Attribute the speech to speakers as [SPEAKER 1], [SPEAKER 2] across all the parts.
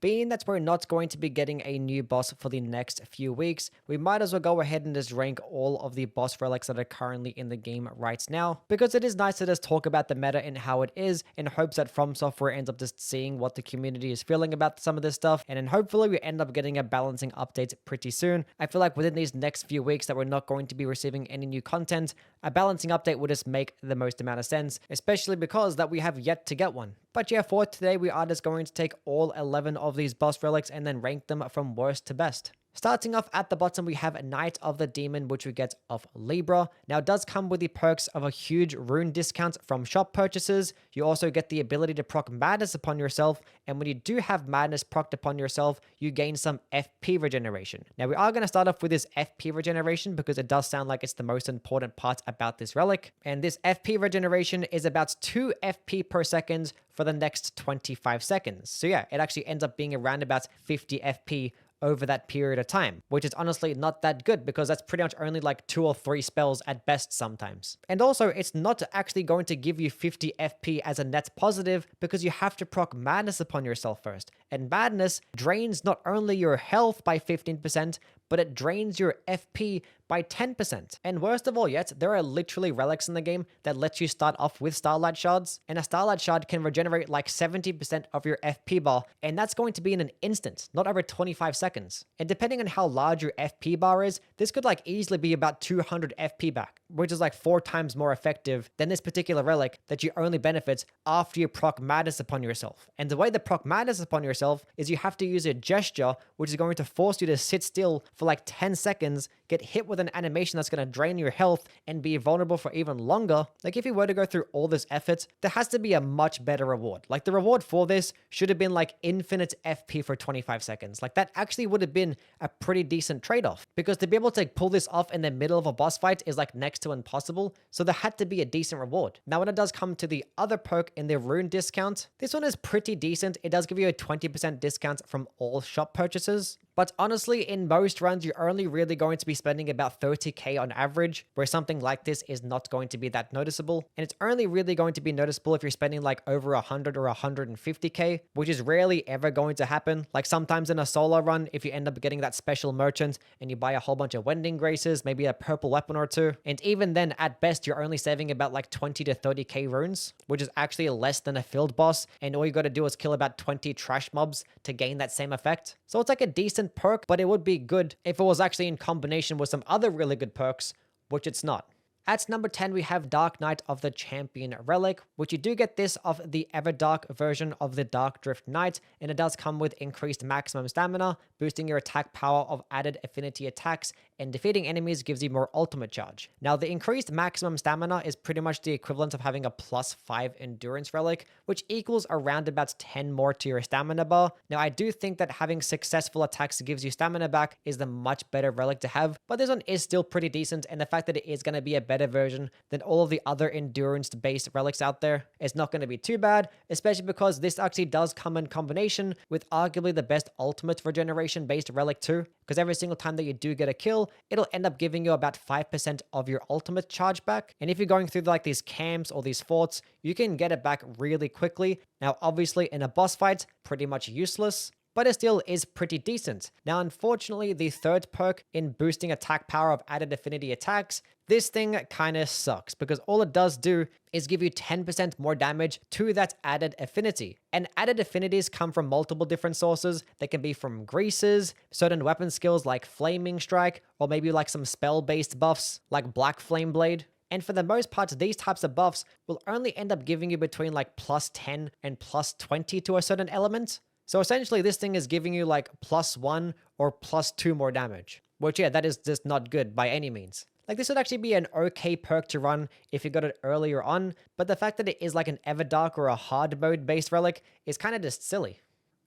[SPEAKER 1] being that we're not going to be getting a new boss for the next few weeks, we might as well go ahead and just rank all of the boss relics that are currently in the game right now, because it is nice to just talk about the meta and how it is, in hopes that From Software ends up just seeing what the community is feeling about some of this stuff, and then hopefully we end up getting a balancing update pretty soon. I feel like within these next few weeks that we're not going to be receiving any new content, a balancing update would just make the most amount of sense, especially because that we have yet to get one. But yeah, for today we are just going to take all 11 of these boss relics and then rank them from worst to best. Starting off at the bottom, we have Knight of the Demon, which we get off Libra. Now, it does come with the perks of a huge rune discount from shop purchases. You also get the ability to proc Madness upon yourself, and when you do have Madness procced upon yourself, you gain some FP regeneration. Now, we are going to start off with this FP regeneration because it does sound like it's the most important part about this relic. And this FP regeneration is about 2 FP per second for the next 25 seconds. So yeah, it actually ends up being around about 50 FP over that period of time, which is honestly not that good because that's pretty much only like 2 or 3 spells at best sometimes. And also, it's not actually going to give you 50 FP as a net positive because you have to proc Madness upon yourself first. And Madness drains not only your health by 15%, but it drains your FP by 10%. And worst of all yet, there are literally relics in the game that let you start off with Starlight Shards, and a Starlight Shard can regenerate like 70% of your FP bar, and that's going to be in an instant, not over 25 seconds. And depending on how large your FP bar is, this could like easily be about 200 FP back, which is like 4 times more effective than this particular relic that you only benefit after you proc Madness upon yourself. And the way the proc Madness upon yourself is you have to use a gesture, which is going to force you to sit still for like 10 seconds, get hit with an animation that's going to drain your health, and be vulnerable for even longer. Like, if you were to go through all this effort, there has to be a much better reward. Like, the reward for this should have been like infinite FP for 25 seconds. Like, that actually would have been a pretty decent trade-off, because to be able to pull this off in the middle of a boss fight is like next to impossible, so there had to be a decent reward. Now, when it does come to the other perk in the rune discount, this one is pretty decent. It does give you a 20% discount from all shop purchases. But honestly, in most runs, you're only really going to be spending about 30k on average, where something like this is not going to be that noticeable. And it's only really going to be noticeable if you're spending like over 100 or 150k, which is rarely ever going to happen. Like, sometimes in a solo run, if you end up getting that special merchant and you buy a whole bunch of Wending Graces, maybe a purple weapon or 2. And even then, at best, you're only saving about like 20 to 30k runes, which is actually less than a field boss. And all you got to do is kill about 20 trash mobs to gain that same effect. So it's like a decent perk, but it would be good if it was actually in combination with some other really good perks, which it's not. At number 10, we have Dark Knight of the Champion Relic, which you do get this of the Everdark version of the Dark Drift Knight, and it does come with increased maximum stamina, boosting your attack power of added affinity attacks, and defeating enemies gives you more ultimate charge. Now, the increased maximum stamina is pretty much the equivalent of having a +5 endurance relic, which equals around about 10 more to your stamina bar. Now, I do think that having successful attacks gives you stamina back is the much better relic to have, but this one is still pretty decent, and the fact that it is going to be a better version than all of the other endurance-based relics out there is not going to be too bad, especially because this actually does come in combination with arguably the best ultimate regeneration-based relic too, because every single time that you do get a kill, it'll end up giving you about 5% of your ultimate charge back. And if you're going through like these camps or these forts, you can get it back really quickly. Now, obviously, in a boss fight, pretty much useless, but it still is pretty decent. Now, unfortunately, the third perk in boosting attack power of added affinity attacks, this thing kind of sucks because all it does do is give you 10% more damage to that added affinity. And added affinities come from multiple different sources. They can be from greases, certain weapon skills like Flaming Strike, or maybe like some spell-based buffs like Black Flame Blade. And for the most part, these types of buffs will only end up giving you between like +10 and +20 to a certain element. So essentially, this thing is giving you like +1 or +2 more damage, which yeah, that is just not good by any means. Like, this would actually be an okay perk to run if you got it earlier on, but the fact that it is like an Everdark or a hard mode based relic is kind of just silly.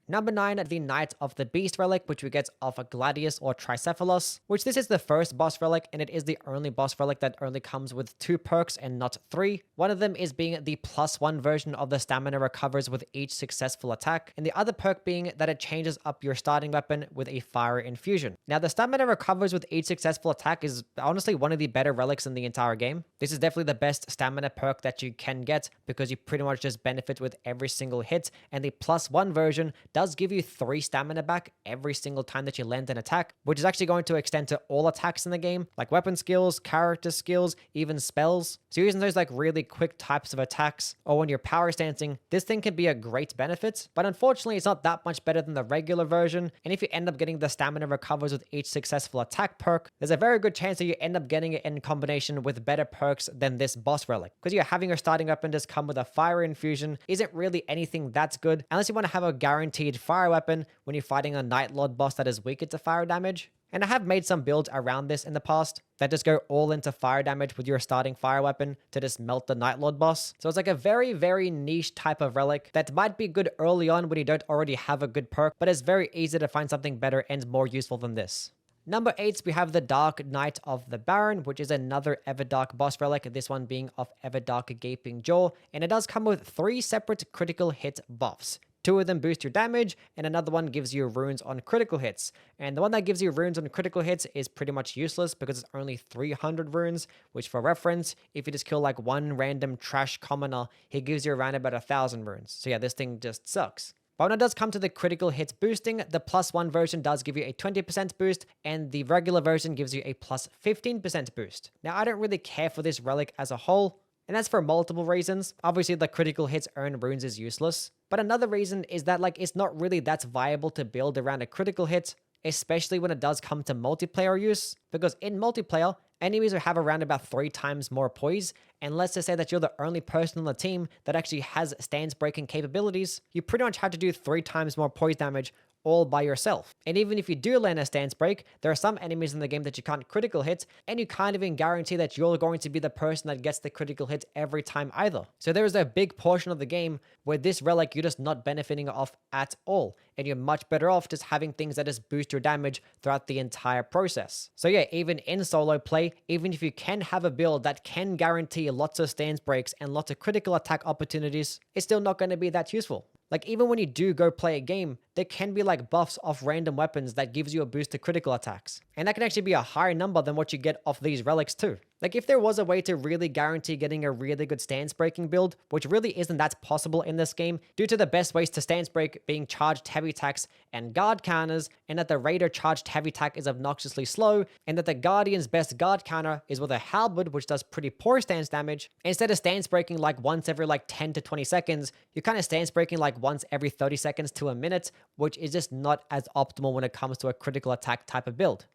[SPEAKER 1] Number 9, the Knight of the Beast relic, which we get off a Gladius or Tricephalus, which this is the first boss relic, and it is the only boss relic that only comes with 2 perks and not 3. One of them is being the +1 version of the stamina recovers with each successful attack, and the other perk being that it changes up your starting weapon with a fire infusion. Now, the stamina recovers with each successful attack is honestly one of the better relics in the entire game. This is definitely the best stamina perk that you can get because you pretty much just benefit with every single hit, and the +1 version does give you 3 stamina back every single time that you land an attack, which is actually going to extend to all attacks in the game, like weapon skills, character skills, even spells. So using those like really quick types of attacks, or when you're power stancing, this thing can be a great benefit, but unfortunately it's not that much better than the regular version, and if you end up getting the stamina recovers with each successful attack perk, there's a very good chance that you end up getting it in combination with better perks than this boss relic. Because you're having your starting weapon just come with a fire infusion isn't really anything that's good, unless you want to have a guaranteed fire weapon when you're fighting a nightlord boss that is weaker to fire damage. And I have made some builds around this in the past that just go all into fire damage with your starting fire weapon to just melt the nightlord boss. So it's like a very, very niche type of relic that might be good early on when you don't already have a good perk, but it's very easy to find something better and more useful than this. Number 8, we have the Dark Knight of the Baron, which is another Everdark boss relic, this one being of Everdark Gaping Jaw, and it does come with 3 separate critical hit buffs. 2 of them boost your damage, and another one gives you runes on critical hits. And the one that gives you runes on critical hits is pretty much useless because it's only 300 runes, which for reference, if you just kill like one random trash commoner, he gives you around about 1,000 runes. So yeah, this thing just sucks. But when it does come to the critical hits boosting, the +1 version does give you a 20% boost, and the regular version gives you a +15% boost. Now, I don't really care for this relic as a whole, and that's for multiple reasons. Obviously, the critical hits earn runes is useless, but another reason is that like it's not really that viable to build around a critical hit, especially when it does come to multiplayer use, because in multiplayer, enemies will have around about 3 times more poise, and let's just say that you're the only person on the team that actually has stance breaking capabilities, you pretty much have to do 3 times more poise damage all by yourself. And even if you do land a stance break, there are some enemies in the game that you can't critical hit, and you can't even guarantee that you're going to be the person that gets the critical hit every time either. So there is a big portion of the game where this relic you're just not benefiting off at all, and you're much better off just having things that just boost your damage throughout the entire process. So yeah, even in solo play, even if you can have a build that can guarantee lots of stance breaks and lots of critical attack opportunities, it's still not going to be that useful. Like even when you do go play a game, there can be like buffs off random weapons that gives you a boost to critical attacks. And that can actually be a higher number than what you get off these relics too. Like if there was a way to really guarantee getting a really good stance breaking build, which really isn't that possible in this game due to the best ways to stance break being charged heavy attacks and guard counters, and that the raider charged heavy attack is obnoxiously slow, and that the guardian's best guard counter is with a halberd which does pretty poor stance damage. Instead of stance breaking like once every like 10 to 20 seconds, you're kind of stance breaking like once every 30 seconds to a minute, which is just not as optimal when it comes to a critical attack type of build.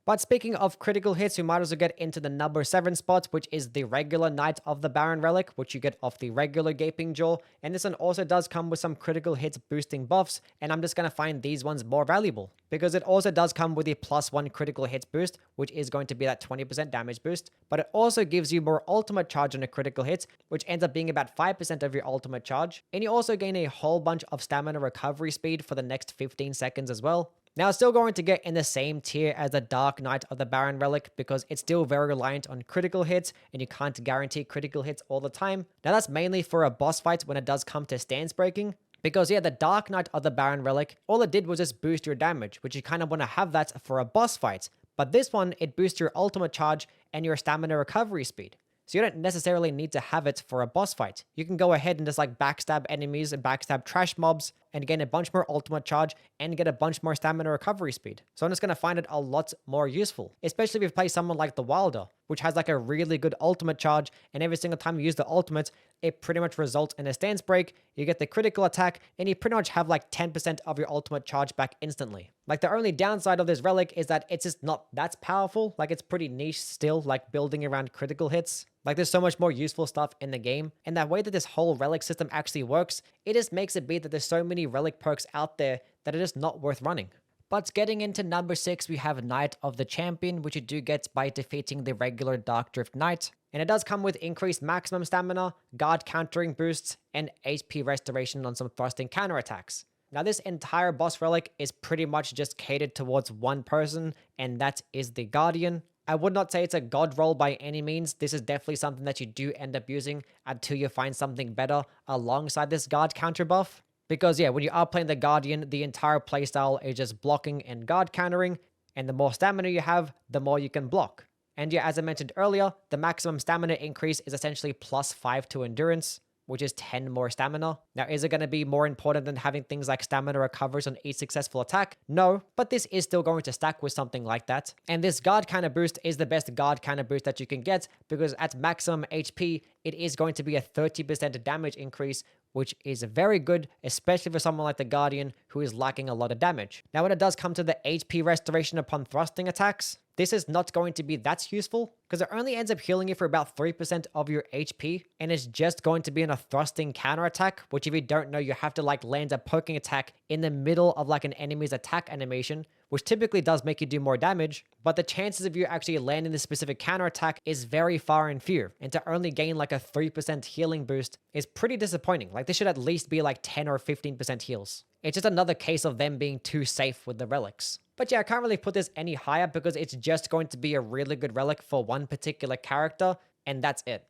[SPEAKER 1] But speaking of critical hits, we might as well get into the number 7 spot, which is the regular Knight of the Baron relic, which you get off the regular Gaping Jaw. And this one also does come with some critical hits boosting buffs, and I'm just going to find these ones more valuable, because it also does come with the +1 critical hits boost, which is going to be that 20% damage boost, but it also gives you more ultimate charge on a critical hit, which ends up being about 5% of your ultimate charge, and you also gain a whole bunch of stamina recovery speed for the next 15 seconds as well. Now, it's still going to get in the same tier as the Dark Knight of the Baron relic because it's still very reliant on critical hits, and you can't guarantee critical hits all the time. Now, that's mainly for a boss fight when it does come to stance breaking. Because yeah, the Dark Knight of the Baron relic, all it did was just boost your damage, which you kind of want to have that for a boss fight. But this one, it boosts your ultimate charge and your stamina recovery speed. So you don't necessarily need to have it for a boss fight. You can go ahead and just like backstab enemies and backstab trash mobs and gain a bunch more ultimate charge and get a bunch more stamina recovery speed. So I'm just going to find it a lot more useful, especially if you play someone like the Wilder, which has like a really good ultimate charge, and every single time you use the ultimate, it pretty much results in a stance break, you get the critical attack, and you pretty much have like 10% of your ultimate charge back instantly. Like the only downside of this relic is that it's just not that powerful. Like it's pretty niche still, like building around critical hits. Like there's so much more useful stuff in the game, and that way that this whole relic system actually works, it just makes it be that there's so many relic perks out there that are just not worth running. But getting into number 6, we have Knight of the Champion, which you do get by defeating the regular Dark Drift Knight. And it does come with increased maximum stamina, guard countering boosts, and HP restoration on some thrusting counterattacks. Now this entire boss relic is pretty much just catered towards one person, and that is the Guardian. I would not say it's a god roll by any means. This is definitely something that you do end up using until you find something better alongside this guard counter buff. Because yeah, when you are playing the Guardian, the entire playstyle is just blocking and guard countering, and the more stamina you have, the more you can block. And yeah, as I mentioned earlier, the maximum stamina increase is essentially +5 to endurance, which is 10 more stamina. Now, is it going to be more important than having things like stamina recoveries on each successful attack? No, but this is still going to stack with something like that. And this guard counter boost is the best guard counter boost that you can get, because at maximum HP, it is going to be a 30% damage increase, which is very good, especially for someone like the Guardian who is lacking a lot of damage. Now, when it does come to the HP restoration upon thrusting attacks, this is not going to be that useful, because it only ends up healing you for about 3% of your HP, and it's just going to be in a thrusting counter attack, which if you don't know, you have to like land a poking attack in the middle of like an enemy's attack animation, which typically does make you do more damage, but the chances of you actually landing this specific counter attack is very far and few, and to only gain like a 3% healing boost is pretty disappointing. Like this should at least be like 10 or 15% heals. It's just another case of them being too safe with the relics. But yeah, I can't really put this any higher because it's just going to be a really good relic for one particular character, and that's it.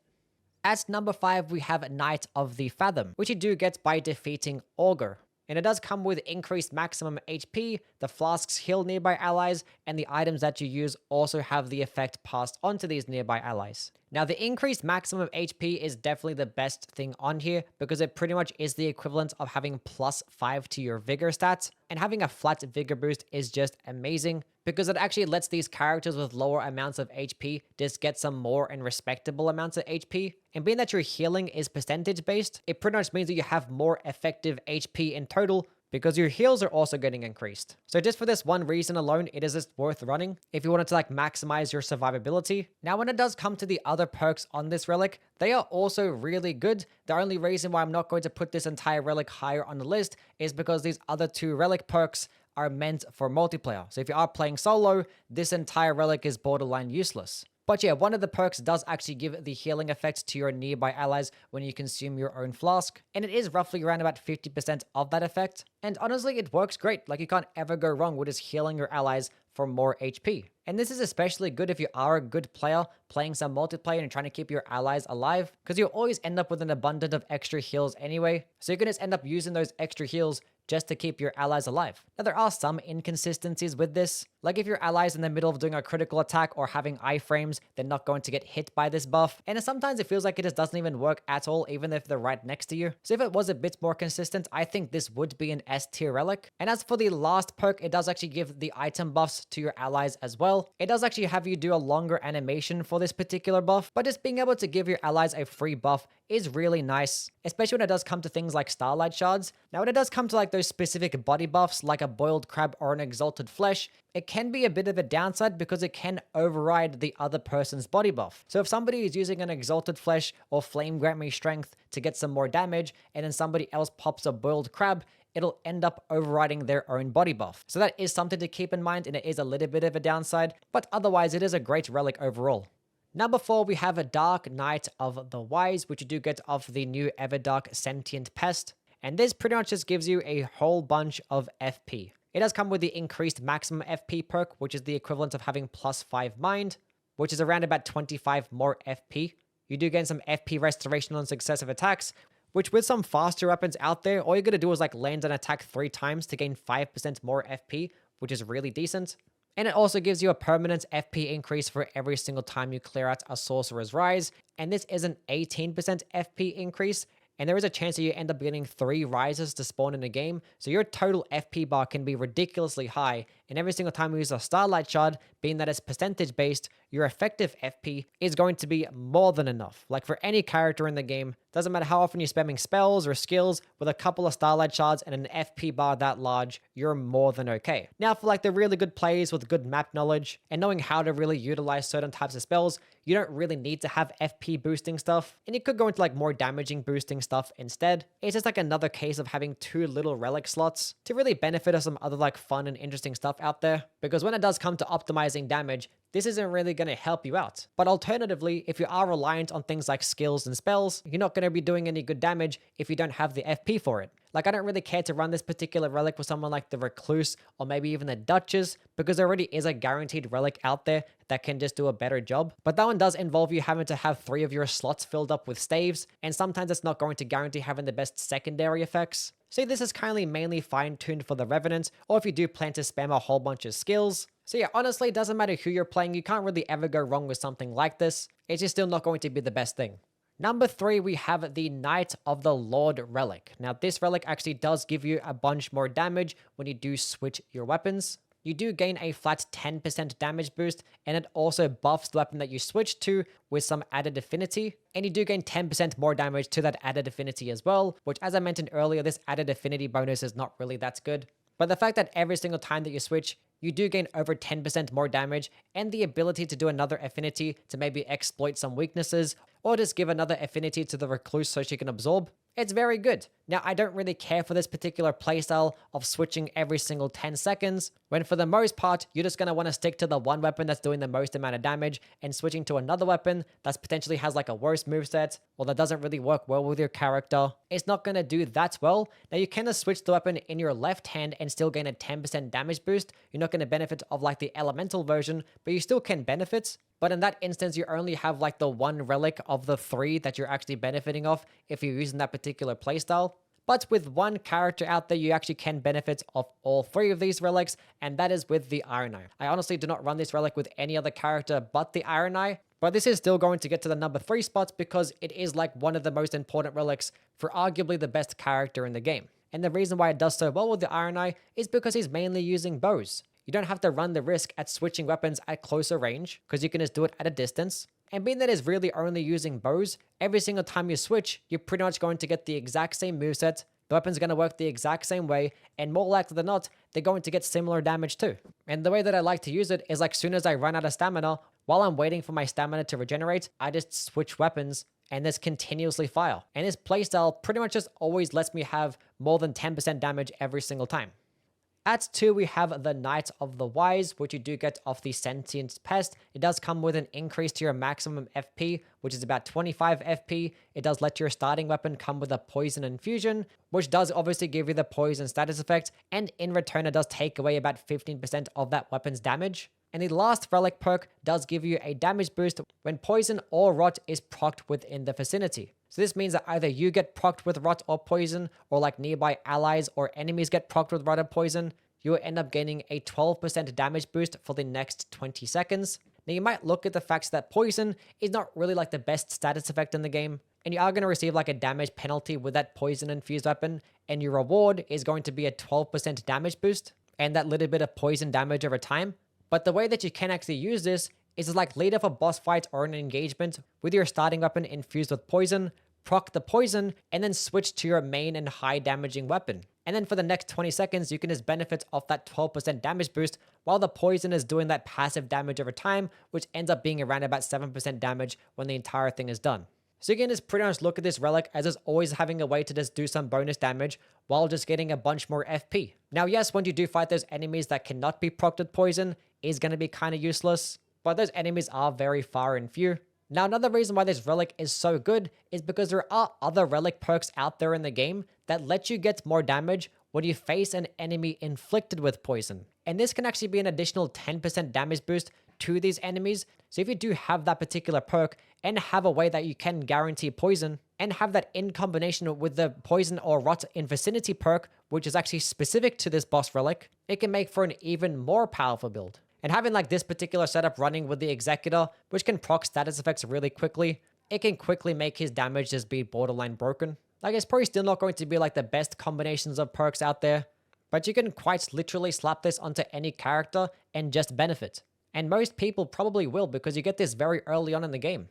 [SPEAKER 1] At number 5, we have Knight of the Fathom, which you do get by defeating Augur. And it does come with increased maximum HP, the flasks heal nearby allies, and the items that you use also have the effect passed onto these nearby allies. Now, the increased maximum HP is definitely the best thing on here, because it pretty much is the equivalent of having +5 to your vigor stats, and having a flat vigor boost is just amazing, because it actually lets these characters with lower amounts of HP just get some more and respectable amounts of HP. And being that your healing is percentage based, it pretty much means that you have more effective HP in total, because your heals are also getting increased. So just for this one reason alone, it is just worth running if you wanted to like maximize your survivability. Now, when it does come to the other perks on this relic, they are also really good. The only reason why I'm not going to put this entire relic higher on the list is because these other 2 relic perks are meant for multiplayer. So if you are playing solo, this entire relic is borderline useless. But yeah, one of the perks does actually give the healing effect to your nearby allies when you consume your own flask, and it is roughly around about 50% of that effect. And honestly, it works great. Like, you can't ever go wrong with just healing your allies for more HP. And this is especially good if you are a good player playing some multiplayer and trying to keep your allies alive, because you'll always end up with an abundance of extra heals anyway. So you can just end up using those extra heals just to keep your allies alive. Now, there are some inconsistencies with this. Like if your allies in the middle of doing a critical attack or having iframes, they're not going to get hit by this buff. And sometimes it feels like it just doesn't even work at all, even if they're right next to you. So if it was a bit more consistent, I think this would be an S tier relic. And as for the last perk, it does actually give the item buffs to your allies as well. It does actually have you do a longer animation for this particular buff, but just being able to give your allies a free buff is really nice, especially when it does come to things like starlight shards. Now, when it does come to like those specific body buffs, like a boiled crab or an exalted flesh, it can be a bit of a downside because it can override the other person's body buff. So if somebody is using an exalted flesh or flame grant me strength to get some more damage, and then somebody else pops a boiled crab, it'll end up overriding their own body buff. So that is something to keep in mind, and it is a little bit of a downside, but otherwise it is a great relic overall. Number 4, we have a Dark Knight of the Wise, which you do get off the new Everdark Sentient Pest. And this pretty much just gives you a whole bunch of FP. It does come with the increased maximum FP perk, which is the equivalent of having +5 mind, which is around about 25 more FP. You do get some FP restoration on successive attacks, which with some faster weapons out there, all you're going to do is like land an attack 3 times to gain 5% more FP, which is really decent. And it also gives you a permanent FP increase for every single time you clear out a Sorcerer's Rise. And this is an 18% FP increase. And there is a chance that you end up getting 3 rises to spawn in a game. So your total FP bar can be ridiculously high. And every single time you use a Starlight Shard, being that it's percentage based, your effective FP is going to be more than enough. Like for any character in the game, doesn't matter how often you're spamming spells or skills, with a couple of Starlight Shards and an FP bar that large, you're more than okay. Now for like the really good players with good map knowledge and knowing how to really utilize certain types of spells, you don't really need to have FP boosting stuff, and you could go into like more damaging boosting stuff instead. It's just like another case of having 2 little relic slots to really benefit of some other like fun and interesting stuff out there, because when it does come to optimizing damage, this isn't really going to help you out. But alternatively, if you are reliant on things like skills and spells, you're not going to be doing any good damage if you don't have the FP for it. Like, I don't really care to run this particular relic with someone like the Recluse or maybe even the Duchess, because there already is a guaranteed relic out there that can just do a better job. But that one does involve you having to have 3 of your slots filled up with staves, and sometimes it's not going to guarantee having the best secondary effects. So this is currently mainly fine-tuned for the Revenant, or if you do plan to spam a whole bunch of skills. So yeah, honestly, it doesn't matter who you're playing, you can't really ever go wrong with something like this. It's just still not going to be the best thing. Number 3, we have the Knight of the Lord Relic. Now, this relic actually does give you a bunch more damage when you do switch your weapons. You do gain a flat 10% damage boost, and it also buffs the weapon that you switch to with some added affinity. And you do gain 10% more damage to that added affinity as well, which, as I mentioned earlier, this added affinity bonus is not really that good. But the fact that every single time that you switch, you do gain over 10% more damage and the ability to do another affinity to maybe exploit some weaknesses or just give another affinity to the recluse so she can absorb. It's very good. Now, I don't really care for this particular playstyle of switching every single 10 seconds, when for the most part, you're just going to want to stick to the one weapon that's doing the most amount of damage, and switching to another weapon that potentially has like a worse moveset, or that doesn't really work well with your character. It's not going to do that well. Now, you can just switch the weapon in your left hand and still gain a 10% damage boost. You're not going to benefit of like the elemental version, but you still can benefit. But in that instance, you only have like the one relic of the 3 that you're actually benefiting off if you're using that particular playstyle. But with one character out there, you actually can benefit off all 3 of these relics, and that is with the Iron Eye. I honestly do not run this relic with any other character but the Iron Eye, but this is still going to get to the number 3 spots because it is like one of the most important relics for arguably the best character in the game. And the reason why it does so well with the Iron Eye is because he's mainly using bows. You don't have to run the risk at switching weapons at closer range because you can just do it at a distance. And being that it's really only using bows, every single time you switch, you're pretty much going to get the exact same moveset. The weapon's going to work the exact same way, and more likely than not, they're going to get similar damage too. And the way that I like to use it is like soon as I run out of stamina, while I'm waiting for my stamina to regenerate, I just switch weapons and this continuously fire. And this playstyle pretty much just always lets me have more than 10% damage every single time. At 2, we have the Knight of the Wise, which you do get off the Sentient Pest. It does come with an increase to your maximum FP, which is about 25 FP. It does let your starting weapon come with a Poison Infusion, which does obviously give you the Poison status effect, and in return it does take away about 15% of that weapon's damage. And the last relic perk does give you a damage boost when poison or rot is procced within the vicinity. So this means that either you get procced with rot or poison, or like nearby allies or enemies get procced with rot or poison, you will end up gaining a 12% damage boost for the next 20 seconds. Now you might look at the fact that poison is not really like the best status effect in the game, and you are going to receive like a damage penalty with that poison infused weapon, and your reward is going to be a 12% damage boost and that little bit of poison damage over time. But the way that you can actually use this is like lead off a boss fight or an engagement with your starting weapon infused with poison, proc the poison, and then switch to your main and high damaging weapon. And then for the next 20 seconds, you can just benefit off that 12% damage boost while the poison is doing that passive damage over time, which ends up being around about 7% damage when the entire thing is done. So you can just pretty much look at this relic as it's always having a way to just do some bonus damage while just getting a bunch more FP. Now yes, when you do fight those enemies that cannot be procced with poison, is going to be kind of useless, but those enemies are very far and few. Now another reason why this relic is so good is because there are other relic perks out there in the game that let you get more damage when you face an enemy inflicted with poison. And this can actually be an additional 10% damage boost to these enemies. So if you do have that particular perk and have a way that you can guarantee poison, and have that in combination with the poison or rot in vicinity perk, which is actually specific to this boss relic, it can make for an even more powerful build. And having like this particular setup running with the Executor, which can proc status effects really quickly, it can quickly make his damage just be borderline broken. Like it's probably still not going to be like the best combinations of perks out there, but you can quite literally slap this onto any character and just benefit. And most people probably will because you get this very early on in the game.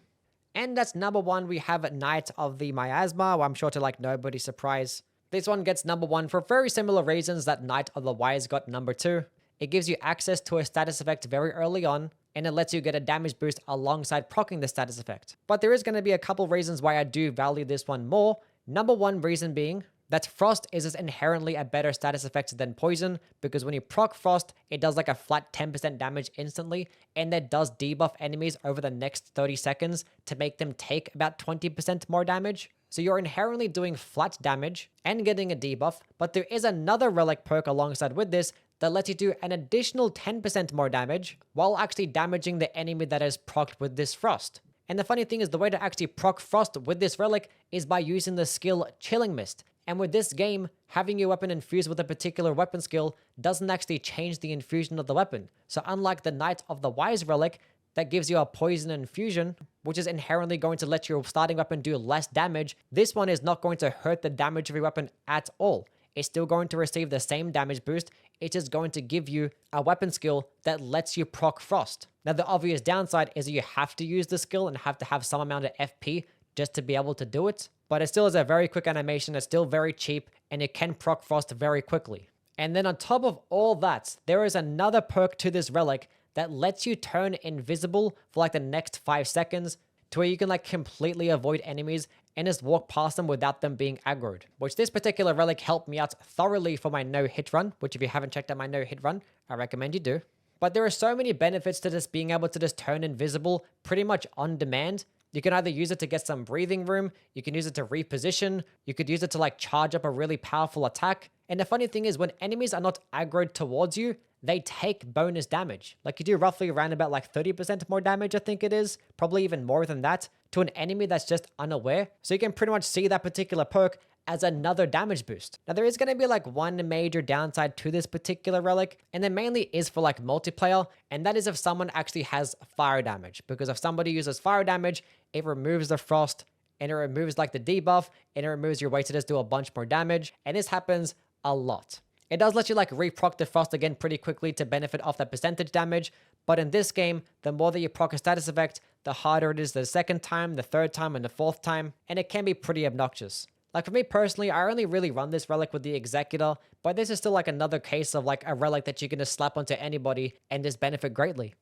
[SPEAKER 1] And that's number 1, we have Knight of the Miasma, well, I'm sure to like nobody's surprise. This one gets number 1 for very similar reasons that Knight of the Wise got number 2. It gives you access to a status effect very early on, and it lets you get a damage boost alongside proccing the status effect. But there is going to be a couple reasons why I do value this one more. Number 1 reason being that Frost is just inherently a better status effect than Poison, because when you proc Frost, it does like a flat 10% damage instantly, and that does debuff enemies over the next 30 seconds to make them take about 20% more damage. So you're inherently doing flat damage and getting a debuff, but there is another relic perk alongside with this that lets you do an additional 10% more damage while actually damaging the enemy that is procced with this Frost. And the funny thing is the way to actually proc Frost with this relic is by using the skill Chilling Mist. And with this game, having your weapon infused with a particular weapon skill doesn't actually change the infusion of the weapon. So unlike the Knight of the Wise relic, that gives you a poison infusion, which is inherently going to let your starting weapon do less damage, this one is not going to hurt the damage of your weapon at all. It's still going to receive the same damage boost. It's just going to give you a weapon skill that lets you proc frost. Now, the obvious downside is that you have to use the skill and have to have some amount of FP just to be able to do it. But it still is a very quick animation. It's still very cheap and it can proc frost very quickly. And then on top of all that, there is another perk to this relic that lets you turn invisible for like the next 5 seconds to where you can like completely avoid enemies and just walk past them without them being aggroed, which this particular relic helped me out thoroughly for my no hit run, which if you haven't checked out my no hit run, I recommend you do. But there are so many benefits to just being able to just turn invisible pretty much on demand. You can either use it to get some breathing room, you can use it to reposition, you could use it to like charge up a really powerful attack. And the funny thing is when enemies are not aggroed towards you, they take bonus damage. Like you do roughly around about like 30% more damage, I think it is, probably even more than that, to an enemy that's just unaware. So you can pretty much see that particular perk as another damage boost. Now there is going to be like one major downside to this particular relic, and that mainly is for like multiplayer, and that is if someone actually has fire damage. Because if somebody uses fire damage, it removes the frost, and it removes like the debuff, and it removes your way to just do a bunch more damage, and this happens a lot. It does let you like reproc the frost again pretty quickly to benefit off that percentage damage, but in this game, the more that you proc a status effect, the harder it is the second time, the third time, and the fourth time, and it can be pretty obnoxious. Like for me personally, I only really run this relic with the Executor, but this is still like another case of like a relic that you can just slap onto anybody and just benefit greatly.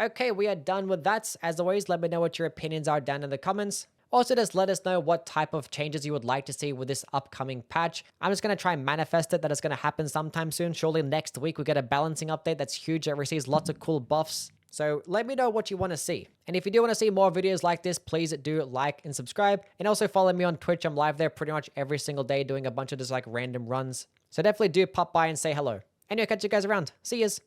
[SPEAKER 1] Okay, we are done with that. As always, let me know what your opinions are down in the comments. Also, just let us know what type of changes you would like to see with this upcoming patch. I'm just going to try and manifest it that it's going to happen sometime soon. Surely next week we get a balancing update that's huge that receives lots of cool buffs. So let me know what you want to see. And if you do want to see more videos like this, please do like and subscribe. And also follow me on Twitch. I'm live there pretty much every single day doing a bunch of just like random runs. So definitely do pop by and say hello. Anyway, catch you guys around. See yous.